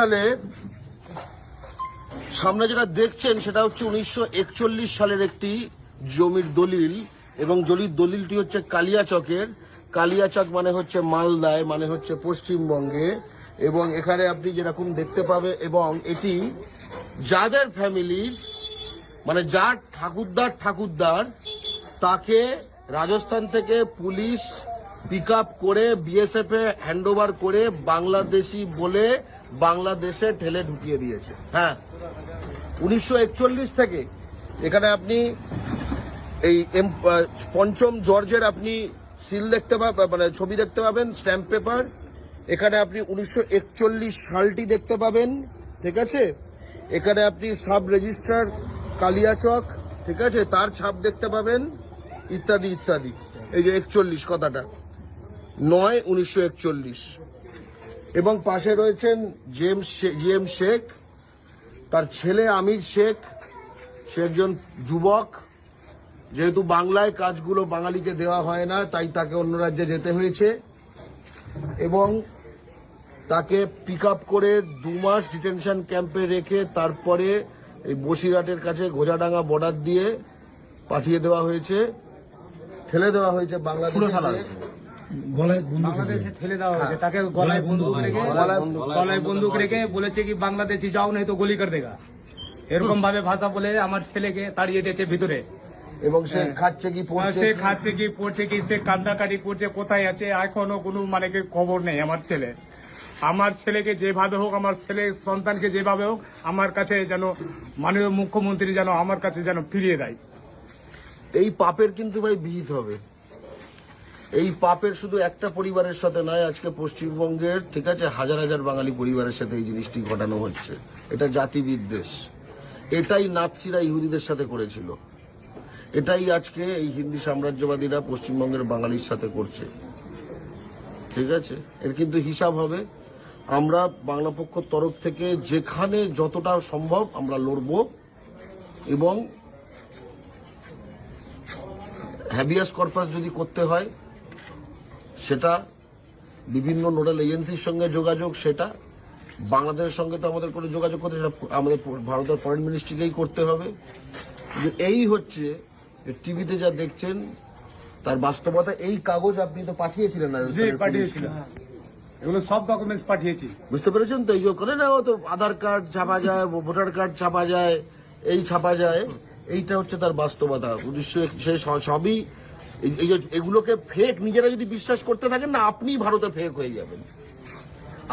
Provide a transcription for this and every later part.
সালে সামনে যেটা দেখছেন সেটা হচ্ছে 1941 সালের একটি জমির দলিল, এবং জমির দলিলটি হচ্ছে কালিয়াচকের। কালিয়াচক মানে হচ্ছে মালদায়, মানে হচ্ছে পশ্চিমবঙ্গে। এবং এখানে আপনি যেরকম দেখতে পাবেন, এবং এটি যাদের ফ্যামিলির মানে যার ঠাকুরদার তাকে রাজস্থান থেকে পুলিশ পিক আপ করে বিএসএফ এ হ্যান্ড ওভার করে বাংলাদেশি বলে বাংলাদেশে ঠেলে ঢুকিয়ে দিয়েছে। হ্যাঁ, 1941 থেকে এখানে আপনি এই পঞ্চম জর্জের আপনি সিল দেখতে পাবেন, মানে ছবি দেখতে পাবেন, স্ট্যাম্প পেপার। এখানে আপনি 1941 সালটি দেখতে পাবেন, ঠিক আছে। এখানে আপনি সাব রেজিস্ট্রার কালিয়াচক, ঠিক আছে, তার ছাপ দেখতে পাবেন, ইত্যাদি ইত্যাদি। এই যে 41 কথাটা 9/1941। এবং পাশে রয়েছেন জিএম শেখ, তার ছেলে আমির শেখ। সে একজন যুবক, যেহেতু বাংলায় কাজগুলো বাঙালিকে দেওয়া হয় না, তাই তাকে অন্য রাজ্যে যেতে হয়েছে। এবং তাকে পিক আপ করে 2 মাস ডিটেনশন ক্যাম্পে রেখে তারপরে এই বসিরহাটের কাছে গোজাডাঙ্গা বর্ডার দিয়ে পাঠিয়ে দেওয়া হয়েছে, ঠেলে দেওয়া হয়েছে বাংলাদেশে। বাংলাদেশে ঠেলে দেওয়া হয়েছে, তাকে গলায় বন্দুক রেখে বলেছে কি বাংলাদেশি যাও নাই তো গুলি করে দেগা, এরকম ভাবে ভাষা বলে আমার ছেলেকে তাড়িয়ে দিয়েছে ভিতরে। এবং সে খাচ্ছে কি পড়ছে কি সে কান্দাকাটি করছে, কোথায় আছে এখনো কোনো মানে খবর নেই। আমার ছেলেকে যেভাবে হোক, আমার ছেলে সন্তানকে যেভাবে হোক আমার কাছে যেন মাননীয় মুখ্যমন্ত্রী যেন আমার কাছে যেন ফিরিয়ে দেয়। এই পাপের কিন্তু ভাই বিহিত হবে। এই পাপের শুধু একটা পরিবারের সাথে নয়, আজকে পশ্চিমবঙ্গের, ঠিক আছে, হাজার হাজার বাঙালি পরিবারের সাথে এই জিনিসটি ঘটানো হচ্ছে। এটা জাতি বিদ্বেষ। এটাই নাৎসিরা ইহুদিদের সাথে করেছিল, এটাই আজকে এই হিন্দি সাম্রাজ্যবাদীরা পশ্চিমবঙ্গের বাঙালির সাথে করছে, ঠিক আছে। এর কিন্তু হিসাব হবে। আমরা বাংলা পক্ষের তরফ থেকে যেখানে যতটা সম্ভব আমরা লড়ব, এবং হ্যাবিয়াস কর্পাস যদি করতে হয় সেটা বিভিন্ন নোডাল এজেন্সির সঙ্গে যোগাযোগ, সেটা বাংলাদেশের সঙ্গে তো আমাদের কোনো যোগাযোগ করতে, সেটা আমাদের ভারতের ফরেন মিনিস্ট্রিকেই করতে হবে। এই হচ্ছে টিভিতে যা দেখছেন তার বাস্তবতা। এই কাগজ আপনি তো পাঠিয়েছিলেন না? পাঠিয়েছিলাম, এগুলো সব ডকুমেন্টস পাঠিয়েছি। বুঝতে পেরেছেন তো? এই যে করে না, তো আধার কার্ড ছাপা যায়, ভোটার কার্ড ছাপা যায়, এই ছাপা যায়, এইটা হচ্ছে তার বাস্তবতা। সবই এই যে এগুলোকে ফেক নিজেরা যদি বিশ্বাস করতে থাকেন না, আপনি ভারতে ফেক হয়ে যাবেন,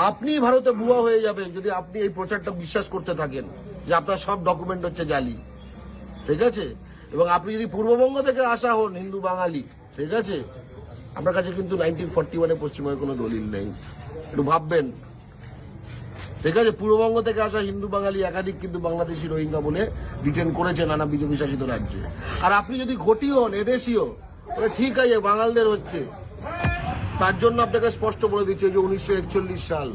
আপনি ভারতে ভুয়া হয়ে যাবেন যদি আপনি এই প্রচারটা বিশ্বাস করতে থাকেন যে আপনার সব ডকুমেন্ট হচ্ছে জালি, ঠিক আছে। এবং আপনি যদি পূর্ববঙ্গ থেকে আসা হন হিন্দু বাঙালি, ঠিক আছে, আপনার কাছে কিন্তু 1941 পশ্চিমবঙ্গের কোনো দলিল নেই, একটু ভাববেন, ঠিক আছে। পূর্ববঙ্গ থেকে আসা হিন্দু বাঙালি একাধিক কিন্তু বাংলাদেশি রোহিঙ্গা বলে ডিটেন করেছে নানা বিজেপি শাসিত রাজ্যে। আর আপনি যদি ঘটি হন, এদেশীয়, ঠিক আছে, বাঙালদের হচ্ছে, তার জন্য আপনাকে স্পষ্ট বলে দিচ্ছে যে 1941 সাল